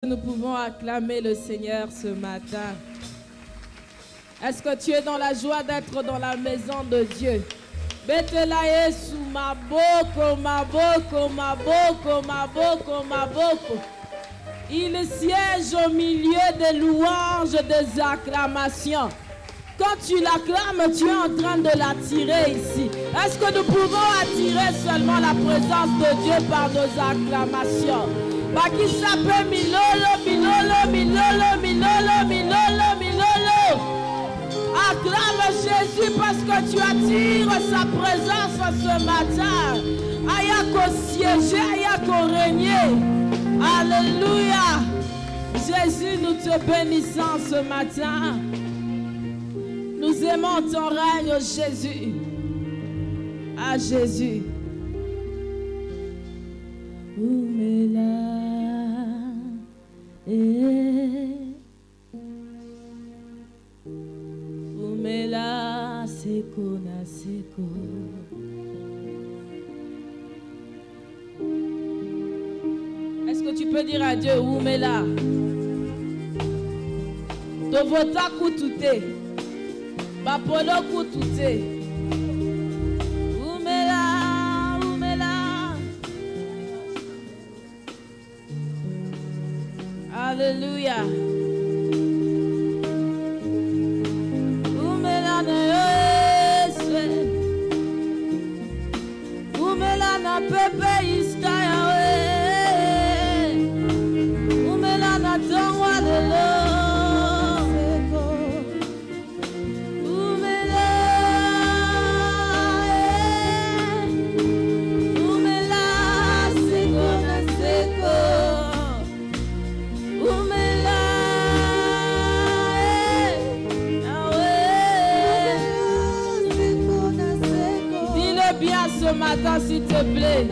Nous pouvons acclamer le Seigneur ce matin. Est-ce que tu es dans la joie d'être dans la maison de Dieu? Betela Yesu maboko, maboko, maboko, maboko, maboko. Il siège au milieu des louanges, des acclamations. Quand tu l'acclames, tu es en train de l'attirer ici. Est-ce que nous pouvons attirer seulement la présence de Dieu par nos acclamations? Qui s'appelle Milolo, Milolo, Milolo, Milolo, Milolo, Milolo. Acclame Jésus parce que tu attires sa présence ce matin. Ayako siéger, ayako régner. Alléluia. Jésus, nous te bénissons ce matin. Nous aimons ton règne, Jésus. À Jésus. Oumela. Oumela seko na seko. Est-ce que tu peux dire à Dieu Oumela? Tovota kutute. Bapolo kutute. Oumela, Oumela. Alléluia. Oumela na Yesu. Oumela na pepe istaya we. Oumela na tongwa lelo. Ce matin, s'il te plaît.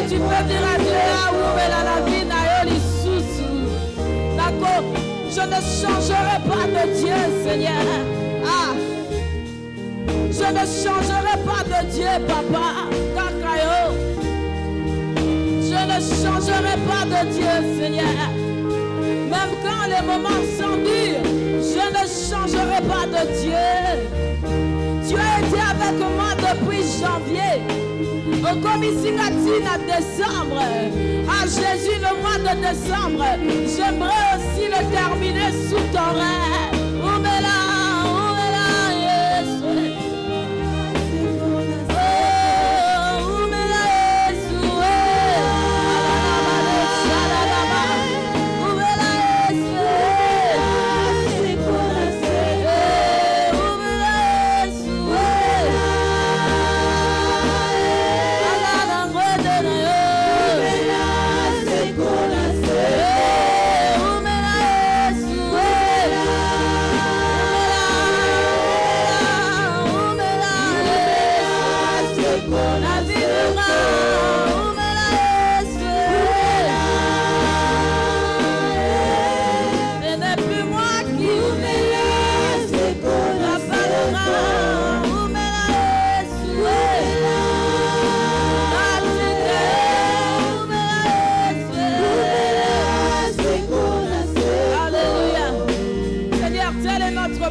Tu peux dire à Dieu, Oumela la vie na yoli sousou. D'accord, je ne changerai pas de Dieu, Seigneur. Ah, je ne changerai pas de Dieu, Papa. Kakayo. Je ne changerai pas de Dieu, Seigneur. Même quand les moments sont durs, je ne changerai pas de Dieu. Tu as été avec moi depuis janvier. Au Komissingatina décembre, à Jésus le mois de décembre, j'aimerais aussi le terminer sous ton règne. Oumela, Oumela, Yesu. Oh, Oumela, Yesu. Oumela, Yesu.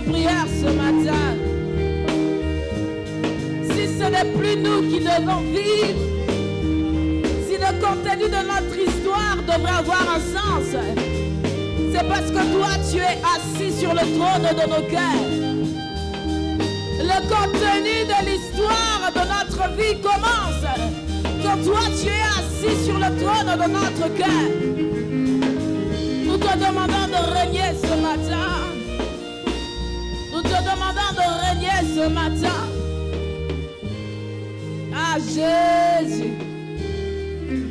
Prière ce matin. Si ce n'est plus nous qui devons vivre, si le contenu de notre histoire devrait avoir un sens, c'est parce que toi tu es assis sur le trône de nos cœurs. Le contenu de l'histoire de notre vie commence quand toi tu es assis sur le trône de notre cœur. te demandons de régner ce matin. Nous te demandons de régner ce matin. Ah Jésus.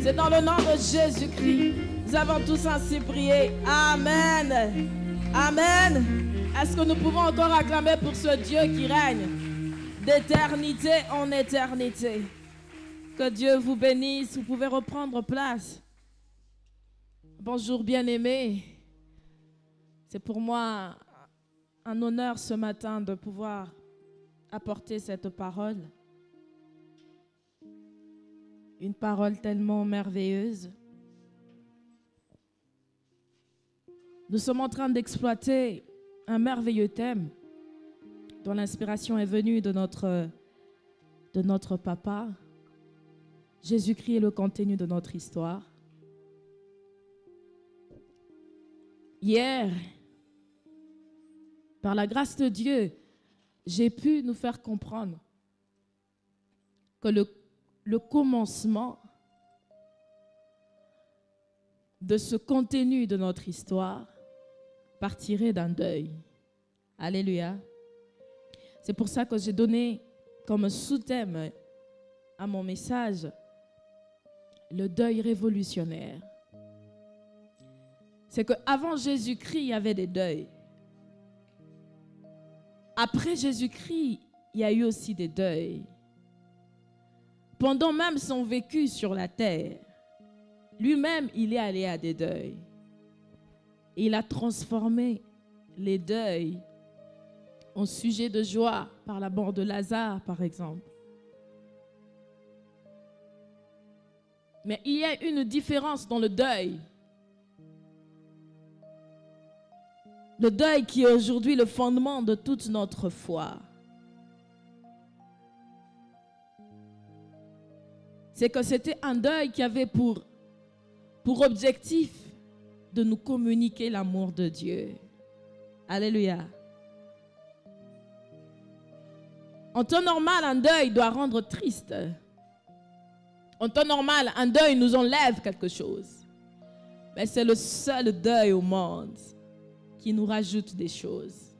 C'est dans le nom de Jésus-Christ. Nous avons tous ainsi prié. Amen. Amen. Est-ce que nous pouvons encore acclamer pour ce Dieu qui règne d'éternité en éternité? Que Dieu vous bénisse. Vous pouvez reprendre place. Bonjour bien-aimés. C'est pour moi un honneur ce matin de pouvoir apporter cette parole. Une parole tellement merveilleuse. Nous sommes en train d'exploiter un merveilleux thème dont l'inspiration est venue de notre papa. Jésus-Christ est le contenu de notre histoire. Hier, par la grâce de Dieu, j'ai pu nous faire comprendre que le commencement de ce contenu de notre histoire partirait d'un deuil. Alléluia. C'est pour ça que j'ai donné comme sous-thème à mon message le deuil révolutionnaire. C'est qu'avant Jésus-Christ, il y avait des deuils. Après Jésus-Christ, il y a eu aussi des deuils. Pendant même son vécu sur la terre, lui-même, il est allé à des deuils. Il a transformé les deuils en sujet de joie par la mort de Lazare, par exemple. Mais il y a une différence dans le deuil. Le deuil qui est aujourd'hui le fondement de toute notre foi. C'est que c'était un deuil qui avait pour objectif de nous communiquer l'amour de Dieu. Alléluia. En temps normal, un deuil doit rendre triste. En temps normal, un deuil nous enlève quelque chose. Mais c'est le seul deuil au monde qui nous rajoute des choses.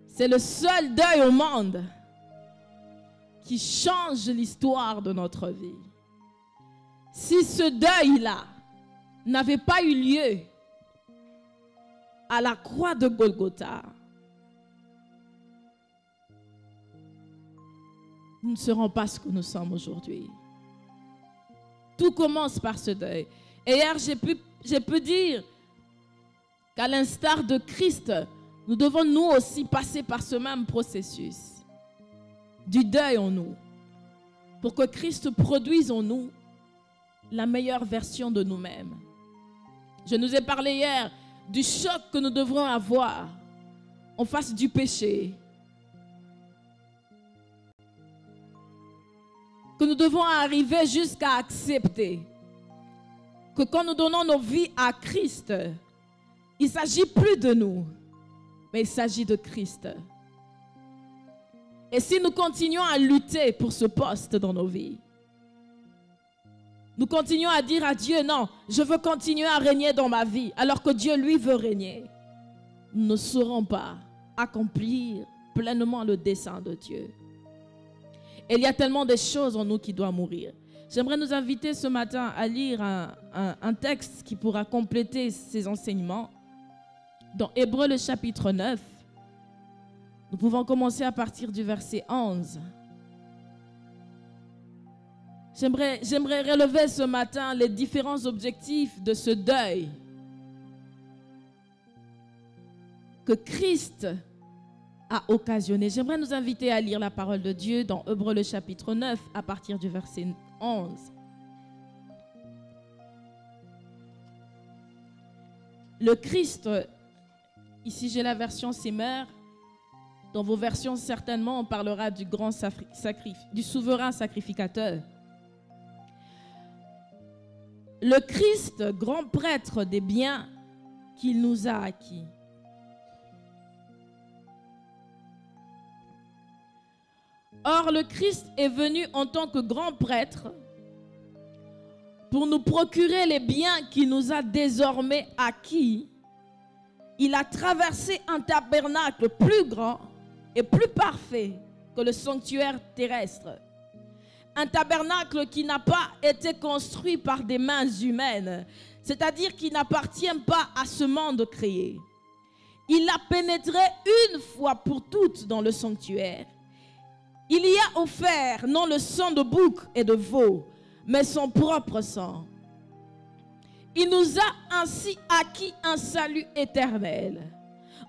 C'est le seul deuil au monde qui change l'histoire de notre vie. Si ce deuil-là n'avait pas eu lieu à la croix de Golgotha, nous ne serons pas ce que nous sommes aujourd'hui. Tout commence par ce deuil. Et hier, j'ai pu dire qu'à l'instar de Christ, nous devons nous aussi passer par ce même processus du deuil en nous, pour que Christ produise en nous la meilleure version de nous-mêmes. Je nous ai parlé hier du choc que nous devrons avoir en face du péché, que nous devons arriver jusqu'à accepter que quand nous donnons nos vies à Christ, il ne s'agit plus de nous, mais il s'agit de Christ. Et si nous continuons à lutter pour ce poste dans nos vies, nous continuons à dire à Dieu, non, je veux continuer à régner dans ma vie, alors que Dieu, lui, veut régner, nous ne saurons pas accomplir pleinement le dessein de Dieu. Et il y a tellement de choses en nous qui doivent mourir. J'aimerais nous inviter ce matin à lire un texte qui pourra compléter ces enseignements. Dans Hébreux, le chapitre 9, nous pouvons commencer à partir du verset 11. J'aimerais relever ce matin les différents objectifs de ce deuil que Christ a occasionné. J'aimerais nous inviter à lire la parole de Dieu dans Hébreux, le chapitre 9, à partir du verset 11. Le Christ, ici j'ai la version Semeur. Dans vos versions, certainement, on parlera du grand du souverain sacrificateur. Le Christ, grand prêtre des biens qu'il nous a acquis. Or, le Christ est venu en tant que grand prêtre pour nous procurer les biens qu'il nous a désormais acquis, il a traversé un tabernacle plus grand et plus parfait que le sanctuaire terrestre. Un tabernacle qui n'a pas été construit par des mains humaines, c'est-à-dire qui n'appartient pas à ce monde créé. Il a pénétré une fois pour toutes dans le sanctuaire. Il y a offert non le sang de bouc et de veau, mais son propre sang. Il nous a ainsi acquis un salut éternel.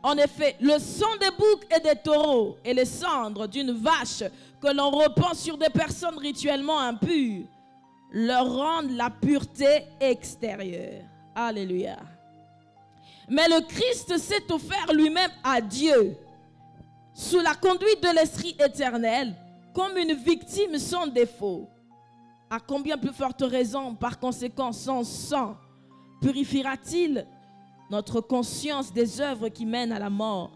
En effet, le sang des boucs et des taureaux et les cendres d'une vache que l'on repend sur des personnes rituellement impures leur rendent la pureté extérieure. Alléluia. Mais le Christ s'est offert lui-même à Dieu sous la conduite de l'Esprit éternel comme une victime sans défaut. À combien plus forte raison, par conséquent, son sang purifiera-t-il notre conscience des œuvres qui mènent à la mort,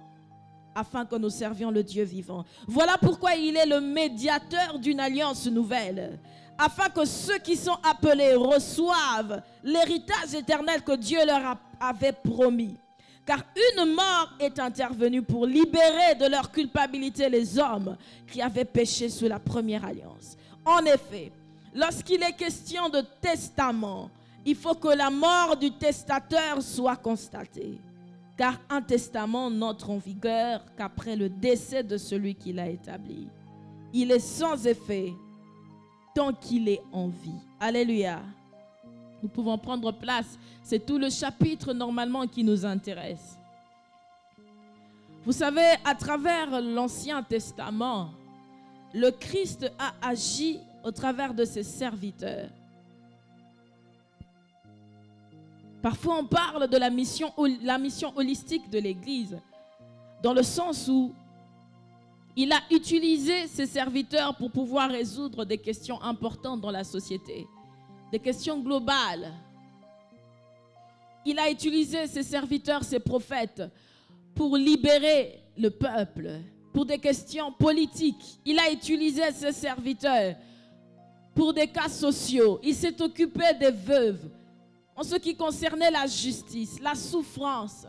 afin que nous servions le Dieu vivant. Voilà pourquoi il est le médiateur d'une alliance nouvelle, afin que ceux qui sont appelés reçoivent l'héritage éternel que Dieu leur avait promis. Car une mort est intervenue pour libérer de leur culpabilité les hommes qui avaient péché sous la première alliance. En effet, lorsqu'il est question de testament, il faut que la mort du testateur soit constatée. Car un testament n'entre en vigueur qu'après le décès de celui qui l'a établi. Il est sans effet tant qu'il est en vie. Alléluia. Nous pouvons prendre place. C'est tout le chapitre normalement qui nous intéresse. Vous savez, à travers l'Ancien Testament, le Christ a agi au travers de ses serviteurs. Parfois, on parle de la mission holistique de l'Église, dans le sens où il a utilisé ses serviteurs pour pouvoir résoudre des questions importantes dans la société, des questions globales. Il a utilisé ses serviteurs, ses prophètes, pour libérer le peuple, pour des questions politiques. Il a utilisé ses serviteurs pour des cas sociaux. Il s'est occupé des veuves, en ce qui concernait la justice, la souffrance.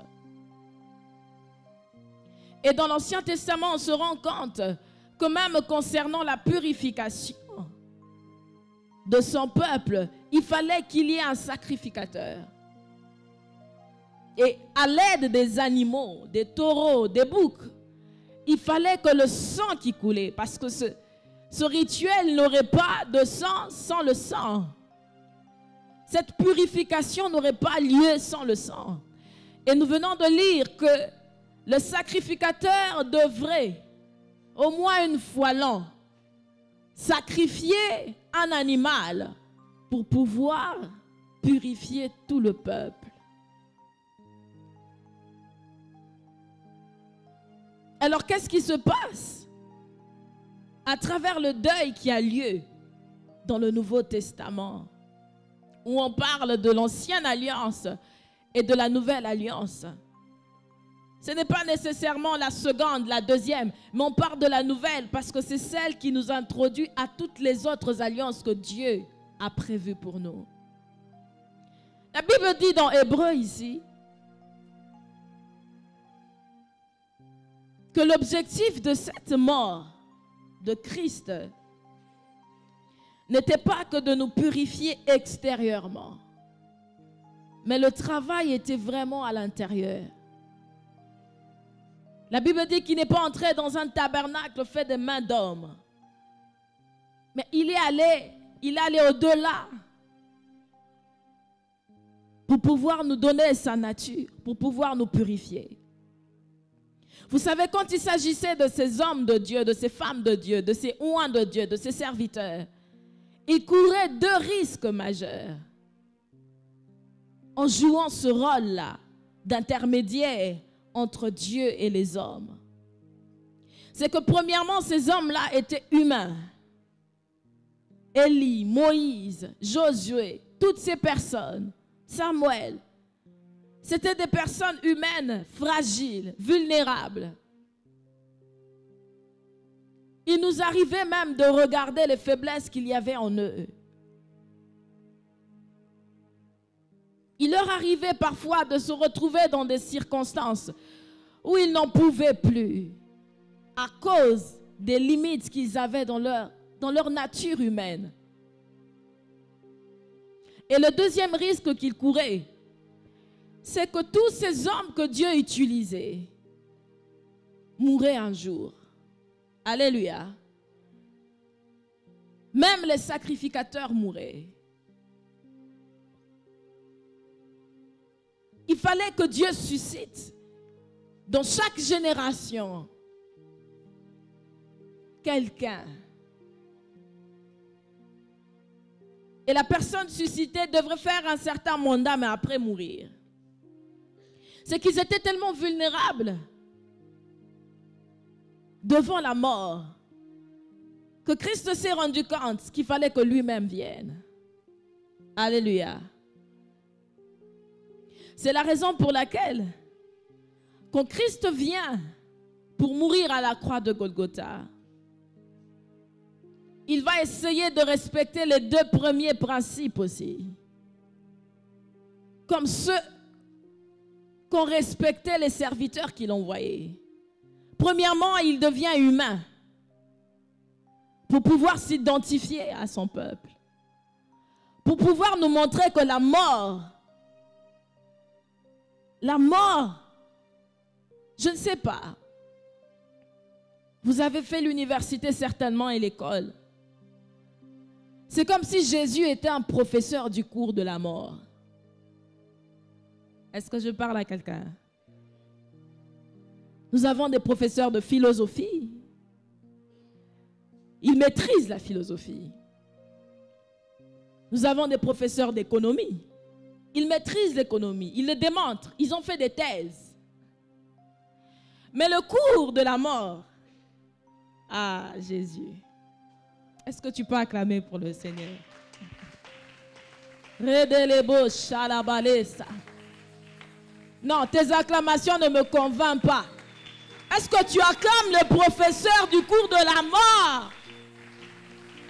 Et dans l'Ancien Testament, on se rend compte que même concernant la purification de son peuple, il fallait qu'il y ait un sacrificateur. Et à l'aide des animaux, des taureaux, des boucs, il fallait que le sang qui coulait, parce que ce rituel n'aurait pas de sang sans le sang. Cette purification n'aurait pas lieu sans le sang. Et nous venons de lire que le sacrificateur devrait, au moins une fois l'an, sacrifier un animal pour pouvoir purifier tout le peuple. Alors qu'est-ce qui se passe à travers le deuil qui a lieu dans le Nouveau Testament, où on parle de l'ancienne alliance et de la nouvelle alliance? Ce n'est pas nécessairement la seconde, la deuxième, mais on parle de la nouvelle parce que c'est celle qui nous introduit à toutes les autres alliances que Dieu a prévues pour nous. La Bible dit dans Hébreux ici que l'objectif de cette mort de Christ n'était pas que de nous purifier extérieurement, mais le travail était vraiment à l'intérieur. La Bible dit qu'il n'est pas entré dans un tabernacle fait de mains d'hommes, mais il est allé au-delà pour pouvoir nous donner sa nature, pour pouvoir nous purifier. Vous savez, quand il s'agissait de ces hommes de Dieu, de ces femmes de Dieu, de ces oins de Dieu, de ces serviteurs, il courait deux risques majeurs en jouant ce rôle-là d'intermédiaire entre Dieu et les hommes. C'est que premièrement, ces hommes-là étaient humains. Élie, Moïse, Josué, toutes ces personnes, Samuel, c'était des personnes humaines, fragiles, vulnérables. Il nous arrivait même de regarder les faiblesses qu'il y avait en eux. Il leur arrivait parfois de se retrouver dans des circonstances où ils n'en pouvaient plus à cause des limites qu'ils avaient dans leur nature humaine. Et le deuxième risque qu'ils couraient, c'est que tous ces hommes que Dieu utilisait mouraient un jour. Alléluia. Même les sacrificateurs mouraient. Il fallait que Dieu suscite dans chaque génération quelqu'un. Et la personne suscitée devrait faire un certain mandat, mais après mourir. C'est qu'ils étaient tellement vulnérables devant la mort que Christ s'est rendu compte qu'il fallait que lui-même vienne. Alléluia. C'est la raison pour laquelle, quand Christ vient pour mourir à la croix de Golgotha, il va essayer de respecter les deux premiers principes aussi. Comme ceux qu'ont respecté les serviteurs qu'il envoyait. Premièrement, il devient humain pour pouvoir s'identifier à son peuple. Pour pouvoir nous montrer que la mort, je ne sais pas. Vous avez fait l'université certainement et l'école. C'est comme si Jésus était un professeur du cours de la mort. Est-ce que je parle à quelqu'un? Nous avons des professeurs de philosophie. Ils maîtrisent la philosophie. Nous avons des professeurs d'économie. Ils maîtrisent l'économie. Ils le démontrent. Ils ont fait des thèses. Mais le cours de la mort, ah, Jésus. Est-ce que tu peux acclamer pour le Seigneur? Non, tes acclamations ne me convainquent pas. Est-ce que tu acclames le professeur du cours de la mort?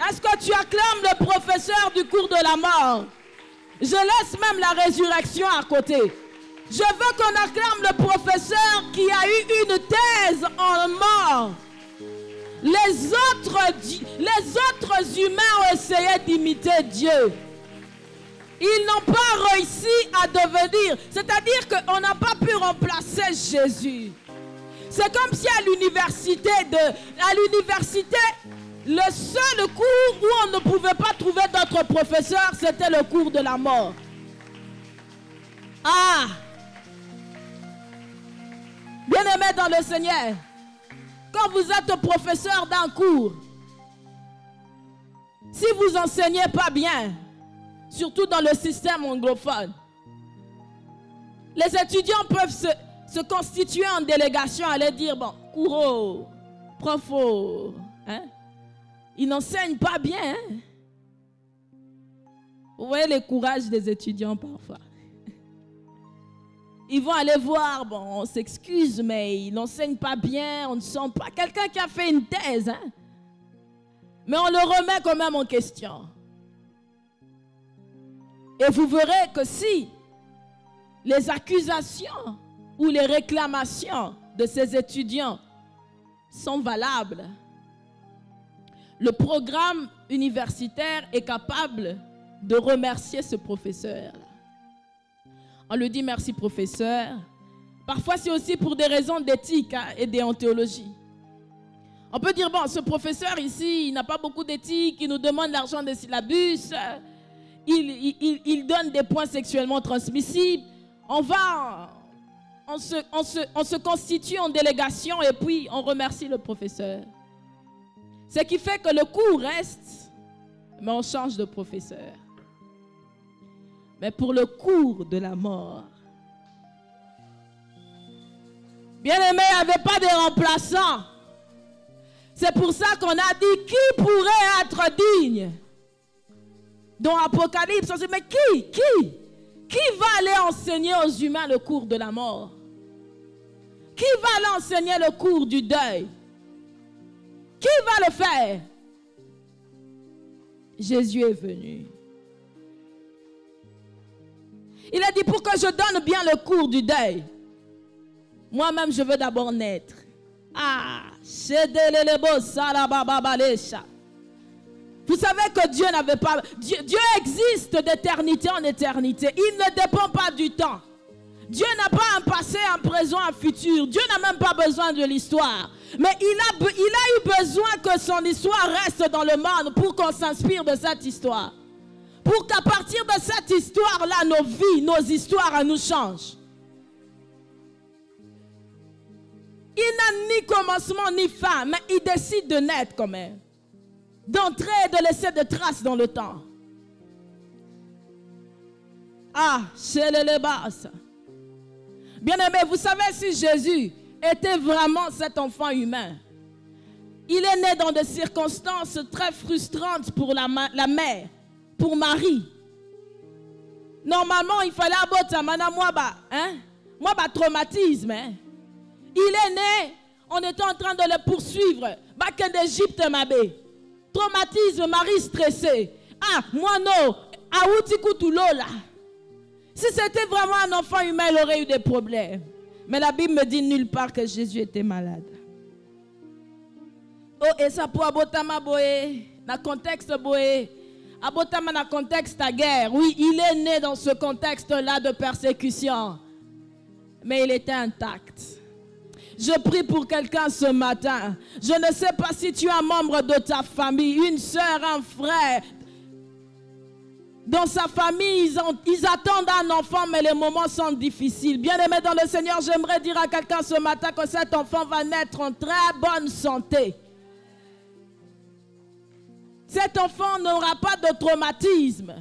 Est-ce que tu acclames le professeur du cours de la mort? Je laisse même la résurrection à côté. Je veux qu'on acclame le professeur qui a eu une thèse en mort. Les autres humains ont essayé d'imiter Dieu. Ils n'ont pas réussi à devenir. C'est-à-dire qu'on n'a pas pu remplacer Jésus. C'est comme si à l'université, le seul cours où on ne pouvait pas trouver d'autres professeurs, c'était le cours de la mort. Ah! Bien-aimés dans le Seigneur, quand vous êtes professeur d'un cours, si vous enseignez pas bien, surtout dans le système anglophone, les étudiants peuvent se constituer en délégation, aller dire, bon, couro, profo, hein? Ils n'enseignent pas bien. Hein? Vous voyez le courage des étudiants parfois. Ils vont aller voir, bon, on s'excuse, mais ils n'enseignent pas bien, on ne sent pas quelqu'un qui a fait une thèse. Hein? Mais on le remet quand même en question. Et vous verrez que si les accusations ou les réclamations de ces étudiants sont valables, le programme universitaire est capable de remercier ce professeur. On lui dit merci professeur. Parfois c'est aussi pour des raisons d'éthique et de déontologie. On peut dire, bon, ce professeur ici, il n'a pas beaucoup d'éthique, il nous demande l'argent des syllabus, il donne des points sexuellement transmissibles. On se constitue en délégation et puis on remercie le professeur. Ce qui fait que le cours reste, mais on change de professeur. Mais pour le cours de la mort, bien-aimé, il n'y avait pas de remplaçant. C'est pour ça qu'on a dit, qui pourrait être digne? Dans Apocalypse, on se dit, mais qui va aller enseigner aux humains le cours de la mort? Qui va aller enseigner le cours du deuil? Qui va le faire? Jésus est venu. Il a dit, pour que je donne bien le cours du deuil, moi-même je veux d'abord naître. Ah, vous savez que Dieu n'avait pas... Dieu existe d'éternité en éternité. Il ne dépend pas du temps. Dieu n'a pas un passé, un présent, un futur. Dieu n'a même pas besoin de l'histoire. Mais il a eu besoin que son histoire reste dans le monde pour qu'on s'inspire de cette histoire. Pour qu'à partir de cette histoire-là, nos vies, nos histoires nous changent. Il n'a ni commencement ni fin, mais il décide de naître quand même. D'entrer et de laisser des traces dans le temps. Ah, chez les basses. Bien-aimés, vous savez, si Jésus était vraiment cet enfant humain, il est né dans des circonstances très frustrantes pour la mère, pour Marie. Normalement, il fallait aborter moi, traumatisme. Hein? Il est né, on était en train de le poursuivre. Bac d'Égypte, Mabé. Traumatisme, Marie stressée. Ah, moi non, Aoutikoutoulola. Si c'était vraiment un enfant humain, il aurait eu des problèmes. Mais la Bible me dit nulle part que Jésus était malade. Oh, et ça pour Abotama Boé, dans le contexte Boé. Abotama dans le contexte de guerre. Oui, il est né dans ce contexte-là de persécution. Mais il était intact. Je prie pour quelqu'un ce matin. Je ne sais pas si tu es un membre de ta famille, une soeur, un frère. Dans sa famille, ils attendent un enfant, mais les moments sont difficiles. Bien-aimé dans le Seigneur, j'aimerais dire à quelqu'un ce matin que cet enfant va naître en très bonne santé. Cet enfant n'aura pas de traumatisme.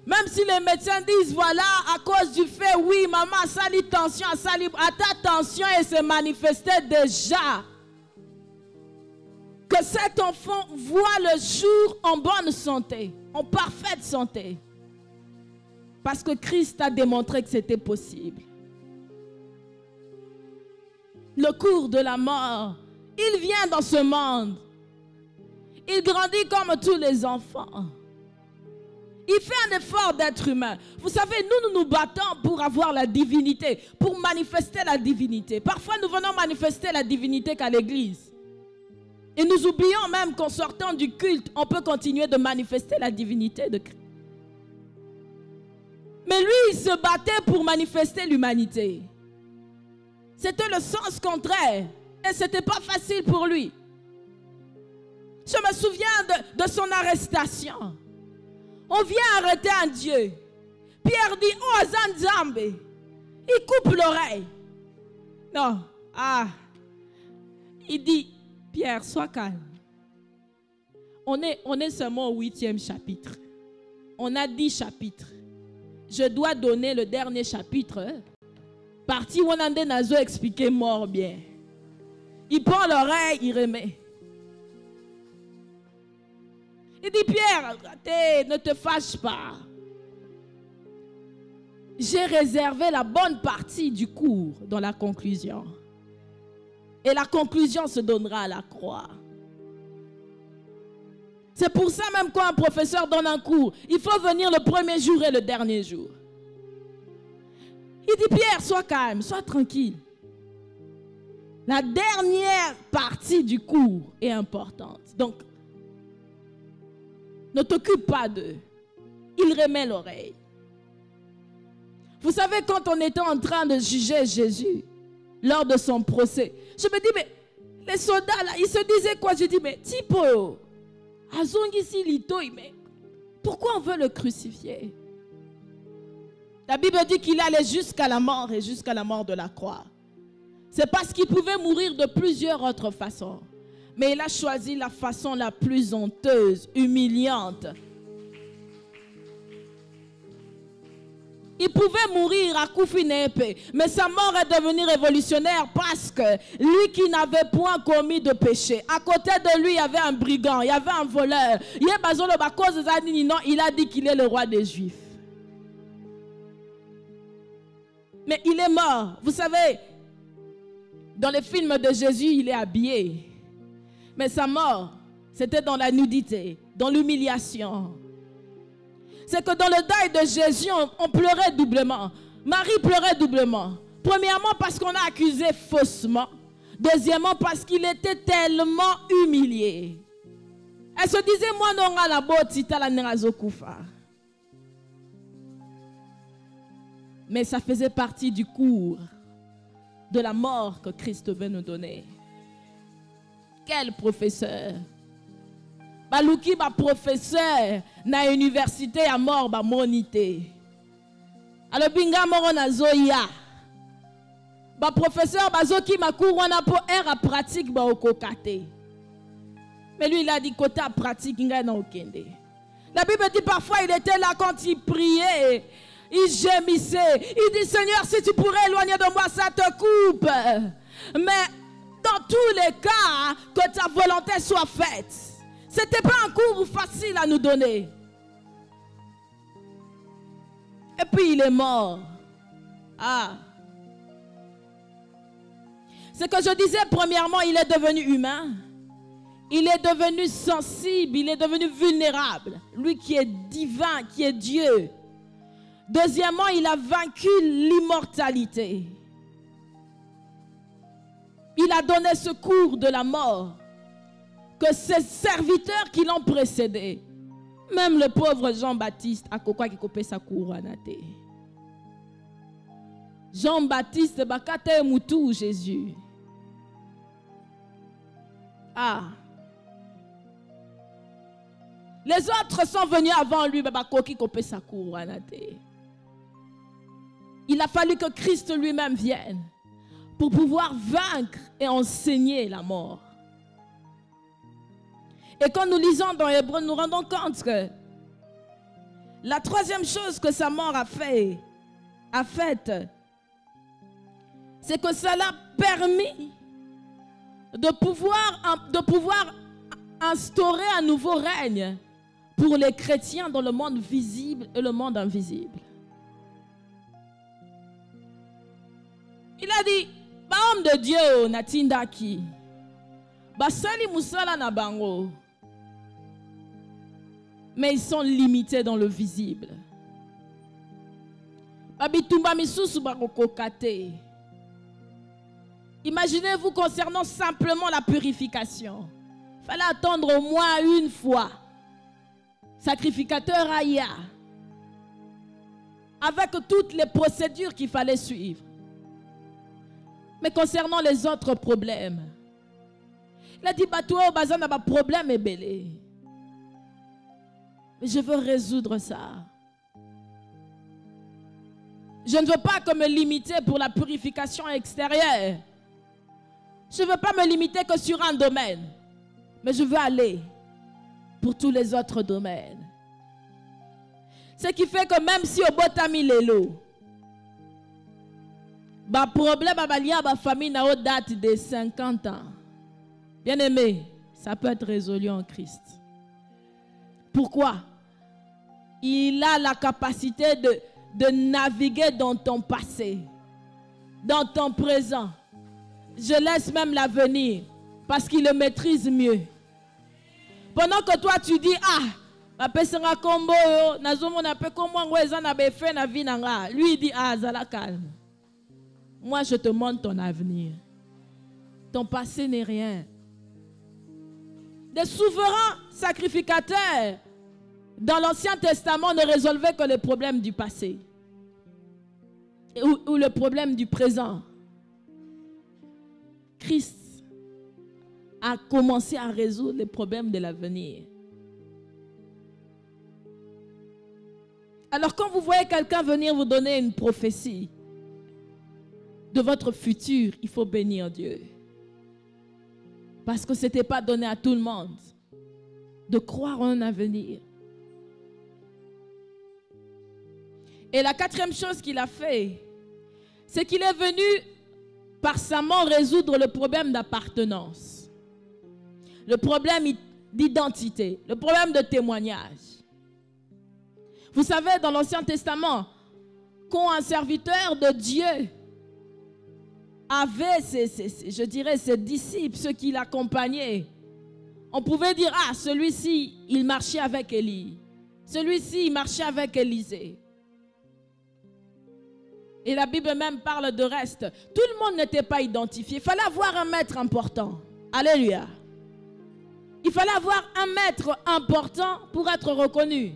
Même si les médecins disent, voilà, à cause du fait, oui, maman a sali tension, à ta tension et se manifestait déjà. Que cet enfant voit le jour en bonne santé, en parfaite santé. Parce que Christ a démontré que c'était possible. Le cours de la mort, il vient dans ce monde. Il grandit comme tous les enfants. Il fait un effort d'être humain. Vous savez, nous nous battons pour avoir la divinité, pour manifester la divinité. Parfois, nous venons manifester la divinité qu'à l'église. Et nous oublions même qu'en sortant du culte, on peut continuer de manifester la divinité de Christ. Mais lui, il se battait pour manifester l'humanité. C'était le sens contraire. Et ce n'était pas facile pour lui. Je me souviens de son arrestation. On vient arrêter un Dieu. Pierre dit, oh Azan Zambé. Il coupe l'oreille. Non. Ah. Il dit, Pierre, sois calme. On est seulement au 8e chapitre. On a 10 chapitres. Je dois donner le dernier chapitre. Parti où on a nazo expliqué mort bien. Il prend l'oreille, il remet. Il dit, Pierre, ne te fâche pas. J'ai réservé la bonne partie du cours dans la conclusion. Et la conclusion se donnera à la croix. C'est pour ça même quand un professeur donne un cours, il faut venir le premier jour et le dernier jour. Il dit, Pierre, sois calme, sois tranquille. La dernière partie du cours est importante. Donc, ne t'occupe pas d'eux. Il remet l'oreille. Vous savez, quand on était en train de juger Jésus, lors de son procès, je me dis, mais les soldats là, ils se disaient quoi? Je dis, mais Tipo, mais pourquoi on veut le crucifier? La Bible dit qu'il allait jusqu'à la mort et jusqu'à la mort de la croix. C'est parce qu'il pouvait mourir de plusieurs autres façons. Mais il a choisi la façon la plus honteuse, humiliante. Il pouvait mourir à coup épée, mais sa mort est devenue révolutionnaire parce que lui qui n'avait point commis de péché, à côté de lui il y avait un brigand, il y avait un voleur. Il a dit qu'il est le roi des Juifs. Mais il est mort. Vous savez, dans les films de Jésus, il est habillé. Mais sa mort, c'était dans la nudité, dans l'humiliation. c'est que dans le deuil de Jésus, on pleurait doublement. Marie pleurait doublement. Premièrement, parce qu'on a accusé faussement. Deuxièmement, parce qu'il était tellement humilié. Elle se disait, moi, non, la botita la nerazokoufa. Mais ça faisait partie du cours de la mort que Christ veut nous donner. Quel professeur! Balouki, professeur, na université à mort, monité. Alors, binga moro na zoya. Professeur, bazoki makour wana po à pratique ba okokate. Mais lui, il a dit côté pratique, il n'a okende. La Bible dit parfois, il était là quand il priait. Il gémissait. Il dit, Seigneur, si tu pourrais éloigner de moi, ça te coupe. Mais dans tous les cas, que ta volonté soit faite. Ce n'était pas un cours facile à nous donner. Et puis il est mort. Ah. Ce que je disais, premièrement, il est devenu humain. Il est devenu sensible. Il est devenu vulnérable. Lui qui est divin, qui est Dieu. Deuxièmement, il a vaincu l'immortalité. Il a donné ce cours de la mort que ses serviteurs qui l'ont précédé, même le pauvre Jean-Baptiste, a quoi qui copie sa couronne. Jean-Baptiste, bakate moutou Jésus. Ah. Les autres sont venus avant lui, bakoki copie sa couronne. Il a fallu que Christ lui-même vienne pour pouvoir vaincre et enseigner la mort. Et quand nous lisons dans Hébreux, nous rendons compte que la troisième chose que sa mort a faite, c'est que ça l'a permis de pouvoir instaurer un nouveau règne pour les chrétiens dans le monde visible et le monde invisible. Il a dit, homme de Dieu, natindaki, basali musala na bango. Mais ils sont limités dans le visible. Imaginez-vous concernant simplement la purification. Il fallait attendre au moins une fois. Sacrificateur Aya. Avec toutes les procédures qu'il fallait suivre. Mais concernant les autres problèmes, il a dit, toi, bazan n'a pas problème et belé. Mais je veux résoudre ça. Je ne veux pas que me limiter pour la purification extérieure. Je ne veux pas me limiter que sur un domaine. Mais je veux aller pour tous les autres domaines. Ce qui fait que même si au botami lelo, le problème à la famille n'a date de 50 ans. Bien aimé, ça peut être résolu en Christ. Pourquoi? Il a la capacité de naviguer dans ton passé, dans ton présent. Je laisse même l'avenir parce qu'il le maîtrise mieux. Pendant que toi tu dis, lui il dit, zala calme. Moi je te montre ton avenir. Ton passé n'est rien. Des souverains sacrificateurs dans l'Ancien Testament ne résolvaient que les problèmes du passé ou le problème du présent. Christ a commencé à résoudre les problèmes de l'avenir. Alors quand vous voyez quelqu'un venir vous donner une prophétie de votre futur, il faut bénir Dieu. Parce que ce n'était pas donné à tout le monde de croire en un avenir. Et la quatrième chose qu'il a fait, c'est qu'il est venu par sa mort résoudre le problème d'appartenance, le problème d'identité, le problème de témoignage. Vous savez, dans l'Ancien Testament, quand un serviteur de Dieu avait ses disciples, ceux qui l'accompagnaient, on pouvait dire, celui-ci, il marchait avec Élie. Celui-ci, il marchait avec Élisée. Et la Bible même parle de reste. Tout le monde n'était pas identifié. Il fallait avoir un maître important. Alléluia. Il fallait avoir un maître important pour être reconnu.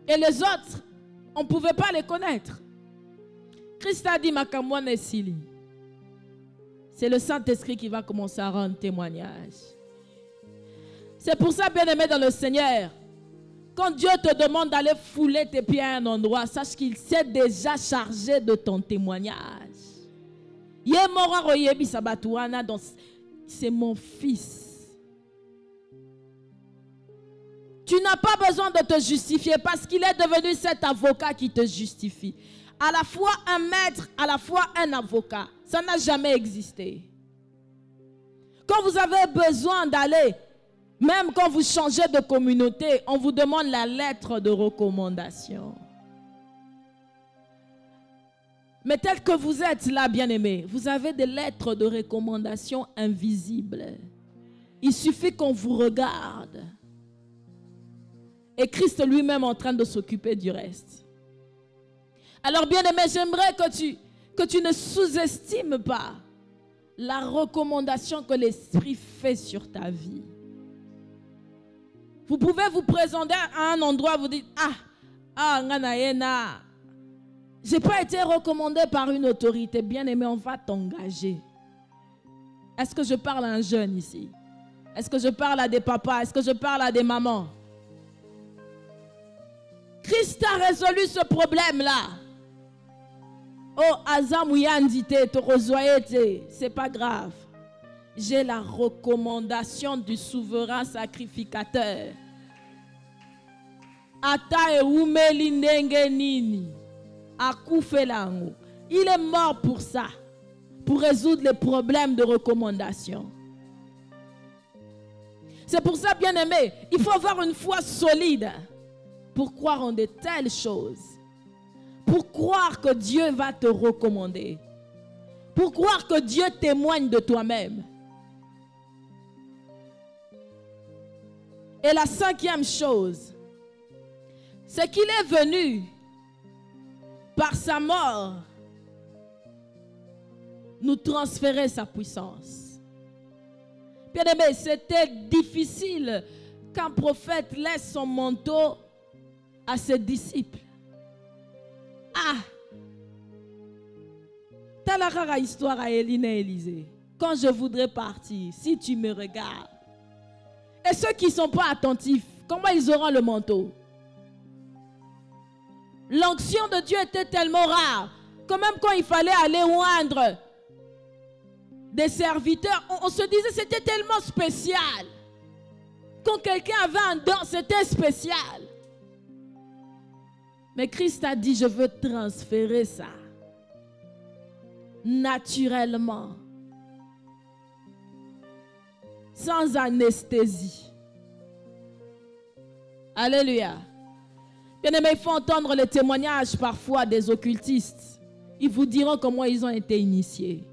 Et les autres, on ne pouvait pas les connaître. Christ a dit, Makamouane et Sili. C'est le Saint-Esprit qui va commencer à rendre témoignage. C'est pour ça, bien-aimé dans le Seigneur, quand Dieu te demande d'aller fouler tes pieds à un endroit, sache qu'il s'est déjà chargé de ton témoignage. C'est mon fils. Tu n'as pas besoin de te justifier parce qu'il est devenu cet avocat qui te justifie. À la fois un maître, à la fois un avocat. Ça n'a jamais existé. Quand vous avez besoin d'aller, même quand vous changez de communauté, on vous demande la lettre de recommandation. Mais tel que vous êtes là, bien-aimés, vous avez des lettres de recommandation invisibles. Il suffit qu'on vous regarde. Et Christ lui-même est en train de s'occuper du reste. Alors, bien-aimé, j'aimerais que tu ne sous-estimes pas la recommandation que l'Esprit fait sur ta vie. Vous pouvez vous présenter à un endroit, vous dites, je n'ai pas été recommandé par une autorité. Bien-aimé, on va t'engager. Est-ce que je parle à un jeune ici? Est-ce que je parle à des papas? Est-ce que je parle à des mamans? Christ a résolu ce problème-là. Oh, Azamouyandite, c'est pas grave. J'ai la recommandation du souverain sacrificateur. Il est mort pour ça, pour résoudre les problèmes de recommandation. C'est pour ça, bien-aimé, il faut avoir une foi solide pour croire en de telles choses. Pour croire que Dieu va te recommander. Pour croire que Dieu témoigne de toi-même. Et la cinquième chose, c'est qu'il est venu par sa mort nous transférer sa puissance. Bien-aimé, c'était difficile qu'un prophète laisse son manteau à ses disciples. T'as la rare histoire à Éline et Élisée. Quand je voudrais partir, si tu me regardes. Et ceux qui ne sont pas attentifs, comment ils auront le manteau? L'onction de Dieu était tellement rare que même quand il fallait aller oindre des serviteurs, on se disait c'était tellement spécial. Quand quelqu'un avait un don, c'était spécial. Mais Christ a dit, je veux transférer ça naturellement, sans anesthésie. Alléluia. Bien-aimés, il faut entendre les témoignages parfois des occultistes. Ils vous diront comment ils ont été initiés.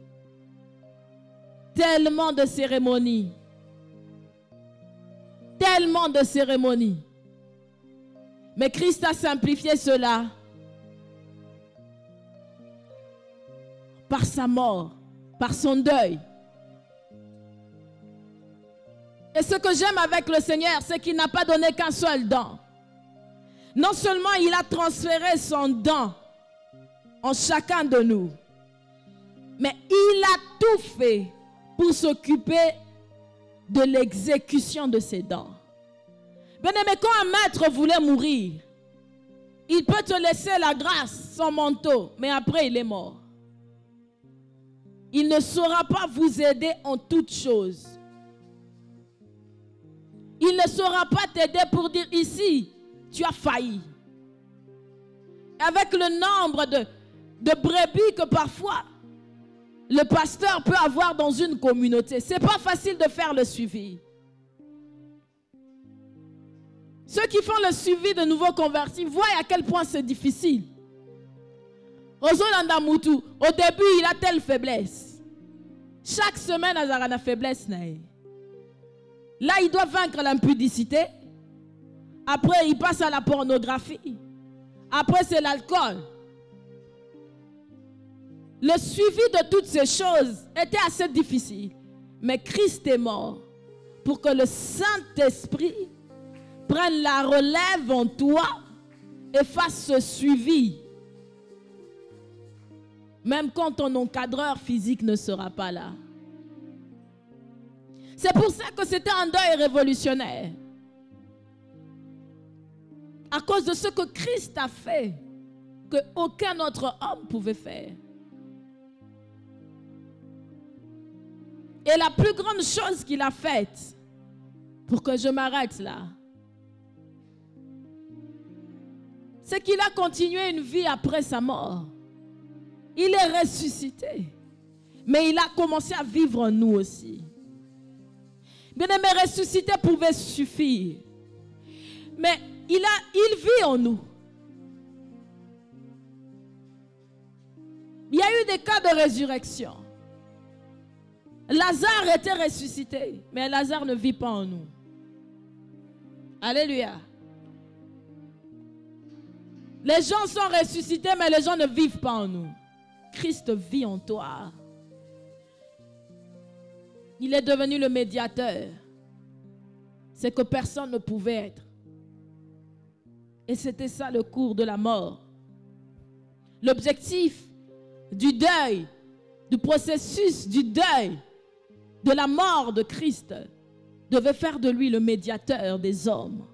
Tellement de cérémonies. Tellement de cérémonies. Mais Christ a simplifié cela par sa mort, par son deuil. Et ce que j'aime avec le Seigneur, c'est qu'il n'a pas donné qu'un seul don. Non seulement il a transféré son don en chacun de nous, mais il a tout fait pour s'occuper de l'exécution de ses dons. Bien-aimé, quand un maître voulait mourir, il peut te laisser la grâce, son manteau, mais après il est mort. Il ne saura pas vous aider en toutes choses. Il ne saura pas t'aider pour dire ici, tu as failli. Avec le nombre de brebis que parfois le pasteur peut avoir dans une communauté, ce n'est pas facile de faire le suivi. Ceux qui font le suivi de nouveaux convertis voient à quel point c'est difficile. Au début, il a telle faiblesse. Chaque semaine, il a une faiblesse. Là, il doit vaincre l'impudicité. Après, il passe à la pornographie. Après, c'est l'alcool. Le suivi de toutes ces choses était assez difficile. Mais Christ est mort pour que le Saint-Esprit prenne la relève en toi et fasse ce suivi. Même quand ton encadreur physique ne sera pas là. C'est pour ça que c'était un deuil révolutionnaire. À cause de ce que Christ a fait, que aucun autre homme pouvait faire. Et la plus grande chose qu'il a faite, pour que je m'arrête là, c'est qu'il a continué une vie après sa mort. Il est ressuscité. Mais il a commencé à vivre en nous aussi. Bien-aimé, ressuscité pouvait suffire. Mais il vit en nous. Il y a eu des cas de résurrection. Lazare était ressuscité, mais Lazare ne vit pas en nous. Alléluia. Les gens sont ressuscités, mais les gens ne vivent pas en nous. Christ vit en toi. Il est devenu le médiateur. C'est que personne ne pouvait être. Et c'était ça le cours de la mort. L'objectif du deuil, du processus du deuil, de la mort de Christ, devait faire de lui le médiateur des hommes.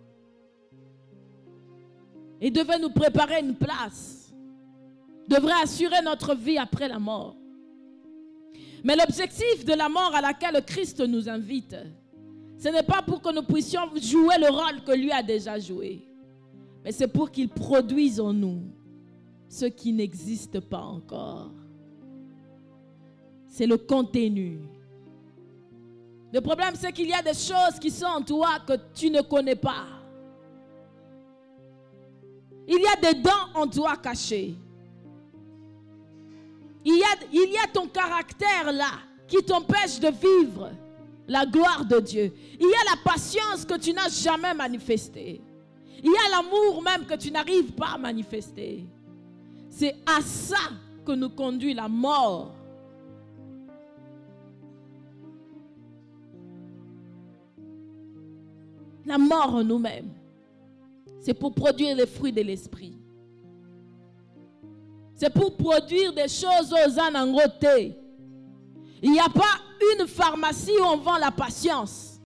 Il devait nous préparer une place, devrait assurer notre vie après la mort. Mais l'objectif de la mort à laquelle Christ nous invite, ce n'est pas pour que nous puissions jouer le rôle que lui a déjà joué, mais c'est pour qu'il produise en nous ce qui n'existe pas encore. C'est le contenu. Le problème, c'est qu'il y a des choses qui sont en toi que tu ne connais pas. Il y a des dents en toi cachées. Il y a ton caractère là qui t'empêche de vivre la gloire de Dieu. Il y a la patience que tu n'as jamais manifestée. Il y a l'amour même que tu n'arrives pas à manifester. C'est à ça que nous conduit la mort. La mort en nous-mêmes. C'est pour produire les fruits de l'esprit. C'est pour produire des choses aux anangotés. Il n'y a pas une pharmacie où on vend la patience.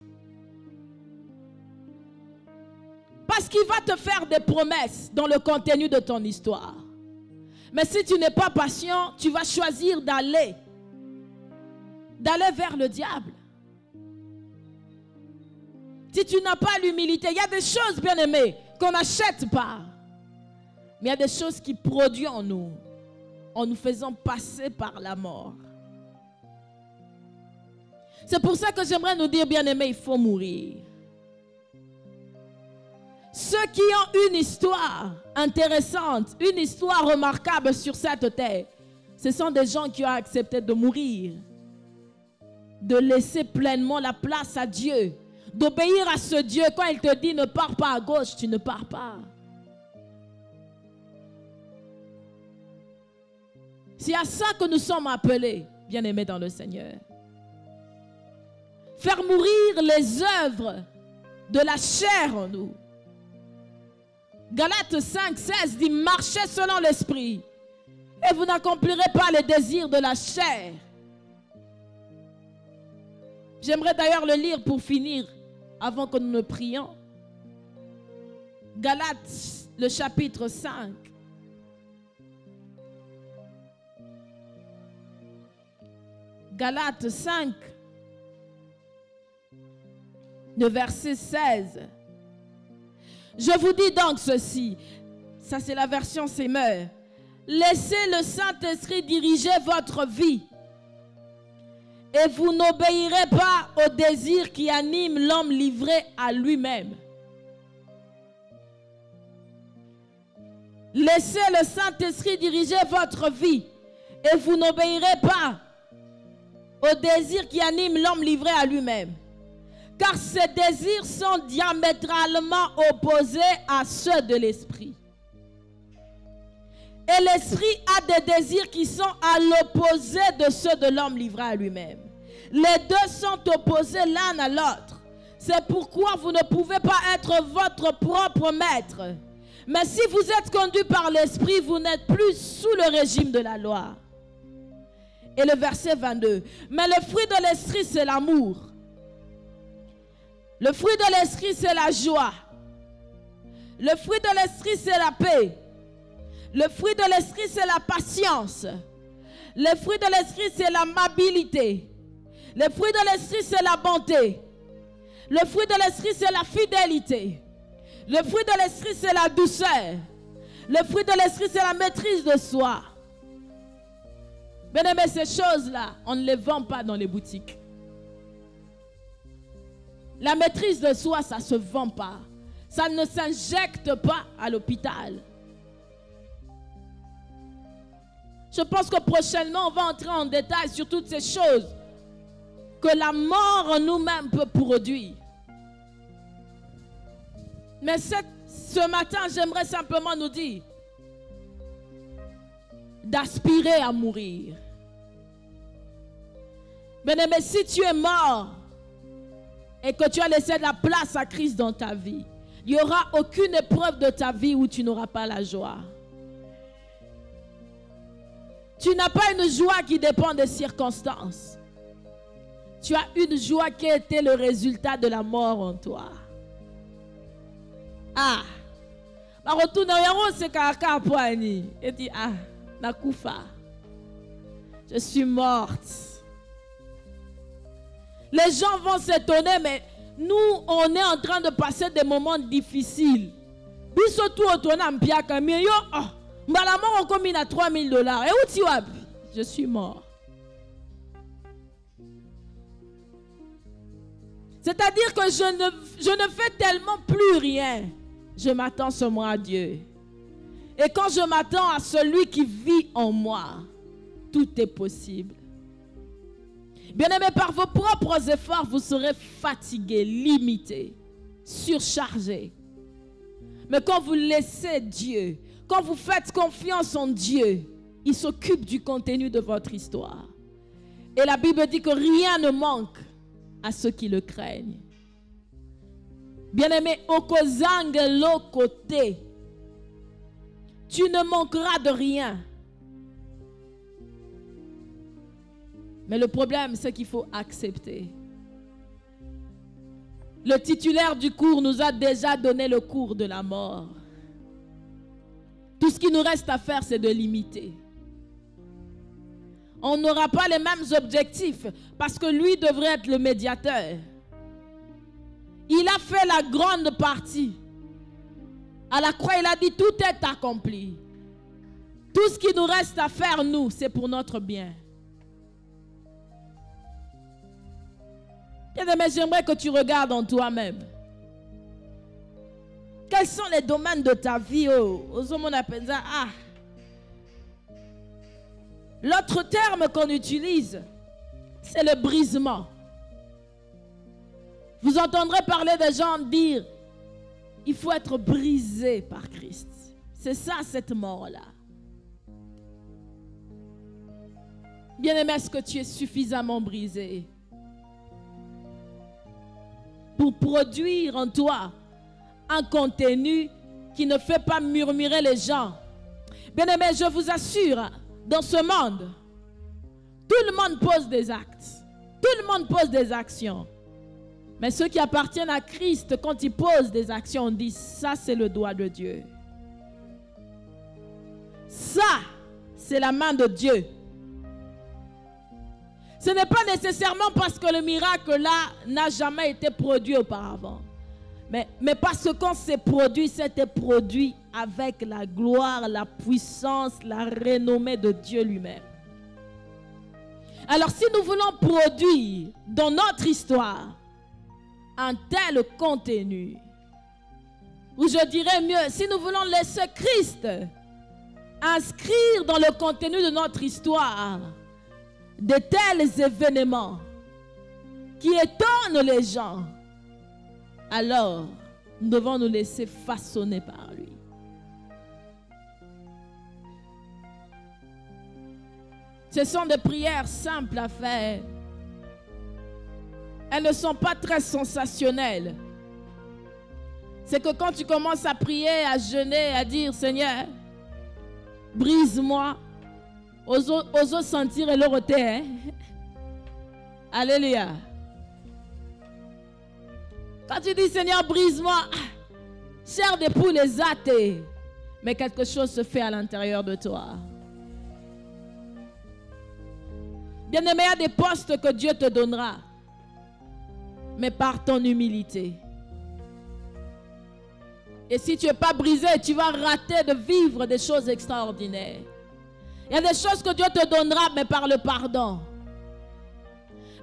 Parce qu'il va te faire des promesses dans le contenu de ton histoire. Mais si tu n'es pas patient, tu vas choisir d'aller vers le diable. Si tu n'as pas l'humilité, il y a des choses, bien aimées, qu'on n'achète pas. Mais il y a des choses qui produisent en nous nous faisant passer par la mort. C'est pour ça que j'aimerais nous dire, bien aimés, il faut mourir. Ceux qui ont une histoire intéressante, une histoire remarquable sur cette terre, ce sont des gens qui ont accepté de mourir, de laisser pleinement la place à Dieu, d'obéir à ce Dieu. Quand il te dit ne pars pas à gauche, tu ne pars pas. C'est à ça que nous sommes appelés, bien-aimés dans le Seigneur. Faire mourir les œuvres de la chair en nous. Galates 5:16 dit, marchez selon l'esprit et vous n'accomplirez pas les désirs de la chair. J'aimerais d'ailleurs le lire pour finir avant que nous ne prions. Galates, le chapitre 5. Galates 5, le verset 16. Je vous dis donc ceci, ça c'est la version Semeur. Laissez le Saint-Esprit diriger votre vie et vous n'obéirez pas au désir qui anime l'homme livré à lui-même. Laissez le Saint-Esprit diriger votre vie et vous n'obéirez pas au désir qui anime l'homme livré à lui-même. car ses désirs sont diamétralement opposés à ceux de l'esprit. Et l'esprit a des désirs qui sont à l'opposé de ceux de l'homme livré à lui-même. Les deux sont opposés l'un à l'autre. C'est pourquoi vous ne pouvez pas être votre propre maître. Mais si vous êtes conduit par l'esprit, vous n'êtes plus sous le régime de la loi. Et le verset 22. Mais le fruit de l'esprit, c'est l'amour. Le fruit de l'esprit, c'est la joie. Le fruit de l'esprit, c'est la paix. Le fruit de l'esprit, c'est la patience. Le fruit de l'esprit, c'est l'amabilité. Le fruit de l'esprit, c'est la bonté. Le fruit de l'esprit, c'est la fidélité. Le fruit de l'esprit, c'est la douceur. Le fruit de l'esprit, c'est la maîtrise de soi. Bien aimé, ces choses-là, on ne les vend pas dans les boutiques. La maîtrise de soi, ça ne se vend pas. Ça ne s'injecte pas à l'hôpital. Je pense que prochainement, on va entrer en détail sur toutes ces choses que la mort en nous-mêmes peut produire. Mais ce matin, j'aimerais simplement nous dire d'aspirer à mourir. Bien-aimé, si tu es mort et que tu as laissé de la place à Christ dans ta vie, il n'y aura aucune épreuve de ta vie où tu n'auras pas la joie. Tu n'as pas une joie qui dépend des circonstances. Tu as une joie qui a été le résultat de la mort en toi. Ah, ma retourne en c'est kaka poani et dit ah, nakufa. Je suis morte. Les gens vont s'étonner, mais nous, on est en train de passer des moments difficiles. Bisotu otona mpiaka miyo ah. On combine à $3 000. Et où tu vas? Je suis mort. C'est-à-dire que je ne fais tellement plus rien. Je m'attends seulement à Dieu. Et quand je m'attends à celui qui vit en moi, tout est possible. Bien-aimés, par vos propres efforts, vous serez fatigués, limités, surchargés. Mais quand vous laissez Dieu, quand vous faites confiance en Dieu, il s'occupe du contenu de votre histoire. Et la Bible dit que rien ne manque à ceux qui le craignent. Bien-aimé, okozange lo côté, tu ne manqueras de rien. Mais le problème, c'est qu'il faut accepter. Le titulaire du cours nous a déjà donné le cours de la mort. Tout ce qui nous reste à faire, c'est de l'imiter. On n'aura pas les mêmes objectifs parce que lui devrait être le médiateur. Il a fait la grande partie. À la croix, il a dit tout est accompli. Tout ce qui nous reste à faire, nous, c'est pour notre bien. Mais j'aimerais que tu regardes en toi-même. Quels sont les domaines de ta vie? L'autre terme qu'on utilise, c'est le brisement. Vous entendrez parler des gens dire, il faut être brisé par Christ. C'est ça, cette mort-là. Bien-aimé, est-ce que tu es suffisamment brisé pour produire en toi un contenu qui ne fait pas murmurer les gens? Bien-aimé, je vous assure, dans ce monde, tout le monde pose des actes. Tout le monde pose des actions. Mais ceux qui appartiennent à Christ, quand ils posent des actions, on dit, ça c'est le doigt de Dieu. Ça, c'est la main de Dieu. Ce n'est pas nécessairement parce que le miracle là n'a jamais été produit auparavant. Mais parce que quand c'est produit, c'était produit avec la gloire, la puissance, la renommée de Dieu lui-même. Alors si nous voulons produire dans notre histoire un tel contenu, ou je dirais mieux, si nous voulons laisser Christ inscrire dans le contenu de notre histoire de tels événements qui étonnent les gens, alors nous devons nous laisser façonner par lui. Ce sont des prières simples à faire. Elles ne sont pas très sensationnelles. C'est que quand tu commences à prier, à jeûner, à dire Seigneur, brise-moi, ose sentir et le roté. Hein? Alléluia. Quand tu dis Seigneur, brise-moi, chair des poules les athées, mais quelque chose se fait à l'intérieur de toi. Bien-aimé, il y a des postes que Dieu te donnera, mais par ton humilité. Et si tu n'es pas brisé, tu vas rater de vivre des choses extraordinaires. Il y a des choses que Dieu te donnera, mais par le pardon.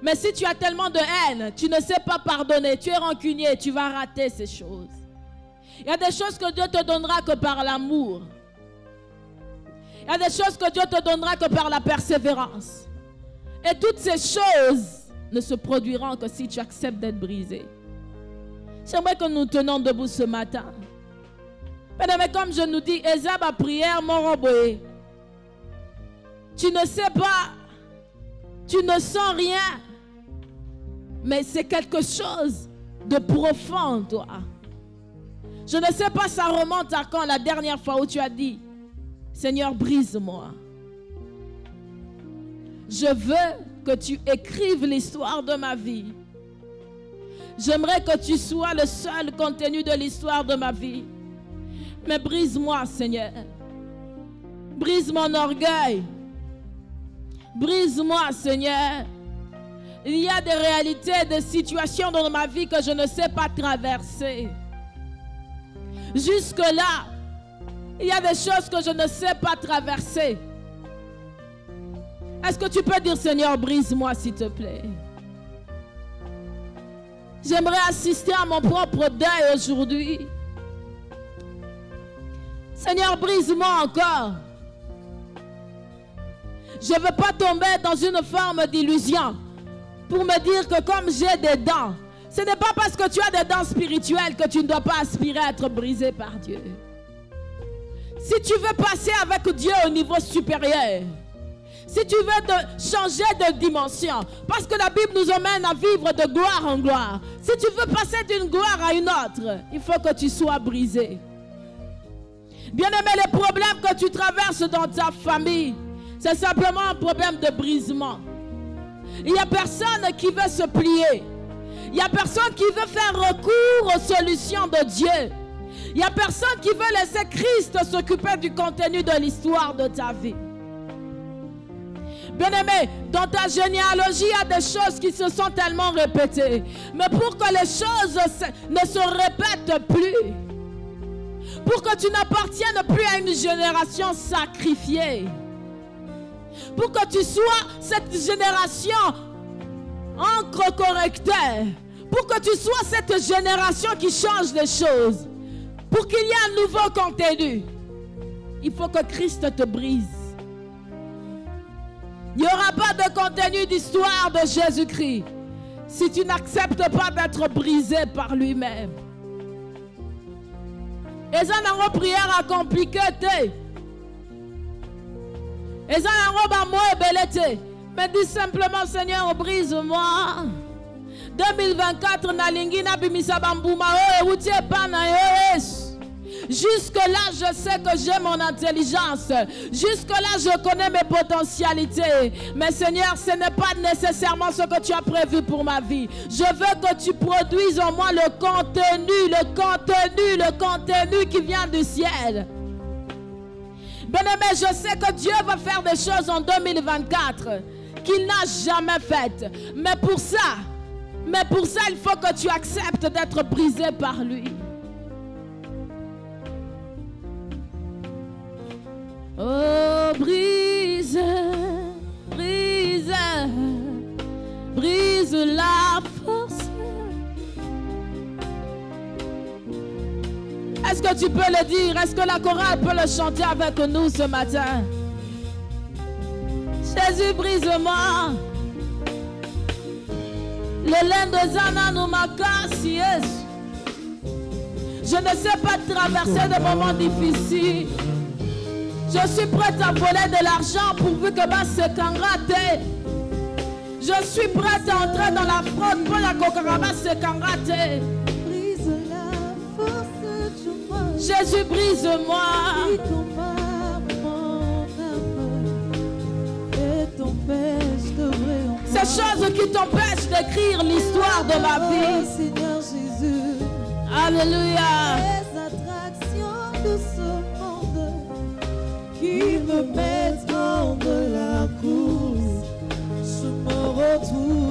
Mais si tu as tellement de haine, tu ne sais pas pardonner, tu es rancunier, tu vas rater ces choses. Il y a des choses que Dieu te donnera que par l'amour. Il y a des choses que Dieu te donnera que par la persévérance. Et toutes ces choses ne se produiront que si tu acceptes d'être brisé. J'aimerais que nous tenions debout ce matin. Mais comme je nous dis, Ezab a prière, mon roboé. Tu ne sais pas, tu ne sens rien, mais c'est quelque chose de profond, toi. Je ne sais pas, ça remonte à quand la dernière fois où tu as dit, Seigneur, brise-moi. Je veux que tu écrives l'histoire de ma vie. J'aimerais que tu sois le seul contenu de l'histoire de ma vie. Mais brise-moi, Seigneur. Brise mon orgueil. Brise-moi, Seigneur. Il y a des réalités, des situations dans ma vie que je ne sais pas traverser. Jusque-là, il y a des choses que je ne sais pas traverser. Est-ce que tu peux dire, Seigneur, brise-moi, s'il te plaît? J'aimerais assister à mon propre deuil aujourd'hui. Seigneur, brise-moi encore. Je ne veux pas tomber dans une forme d'illusion pour me dire que comme j'ai des dents, ce n'est pas parce que tu as des dents spirituelles que tu ne dois pas aspirer à être brisé par Dieu. Si tu veux passer avec Dieu au niveau supérieur, si tu veux changer de dimension, parce que la Bible nous emmène à vivre de gloire en gloire, si tu veux passer d'une gloire à une autre, il faut que tu sois brisé. Bien-aimé, les problèmes que tu traverses dans ta famille, c'est simplement un problème de brisement. Il n'y a personne qui veut se plier. Il n'y a personne qui veut faire recours aux solutions de Dieu. Il n'y a personne qui veut laisser Christ s'occuper du contenu de l'histoire de ta vie. Bien-aimé, dans ta généalogie, il y a des choses qui se sont tellement répétées. Mais pour que les choses ne se répètent plus, pour que tu n'appartiennes plus à une génération sacrifiée, pour que tu sois cette génération encre correcteur, pour que tu sois cette génération qui change les choses, pour qu'il y ait un nouveau contenu, il faut que Christ te brise. Il n'y aura pas de contenu d'histoire de Jésus-Christ si tu n'acceptes pas d'être brisé par lui-même. Et ça n'a pas prière à compliquer. Et ça n'a pas moi et mais dis simplement, Seigneur, brise-moi. 2024, nalingi na bimisa bambuma o utie pana yes. Jusque-là, je sais que j'ai mon intelligence. Jusque-là, je connais mes potentialités. Mais Seigneur, ce n'est pas nécessairement ce que tu as prévu pour ma vie. Je veux que tu produises en moi le contenu qui vient du ciel. Bien-aimé, je sais que Dieu va faire des choses en 2024 qu'il n'a jamais faites. Mais pour ça, il faut que tu acceptes d'être brisé par lui. Oh, brise, brise, brise la force. Est-ce que tu peux le dire? Est-ce que la chorale peut le chanter avec nous ce matin? Jésus, brise-moi. Le lin de Zana nous m'a cassé. Je ne sais pas traverser des moments difficiles. Je suis prête à voler de l'argent pourvu que c'est qu'en raté. Je suis prête à entrer dans la fraude pour la cocaraba c'est qu'en raté. Brise la force de moi. Jésus brise-moi. Ces choses qui t'empêchent d'écrire l'histoire de ma vie. Seigneur Jésus. Alléluia. Les attractions de ce monde qui me mettent hors de la course, je me retrouve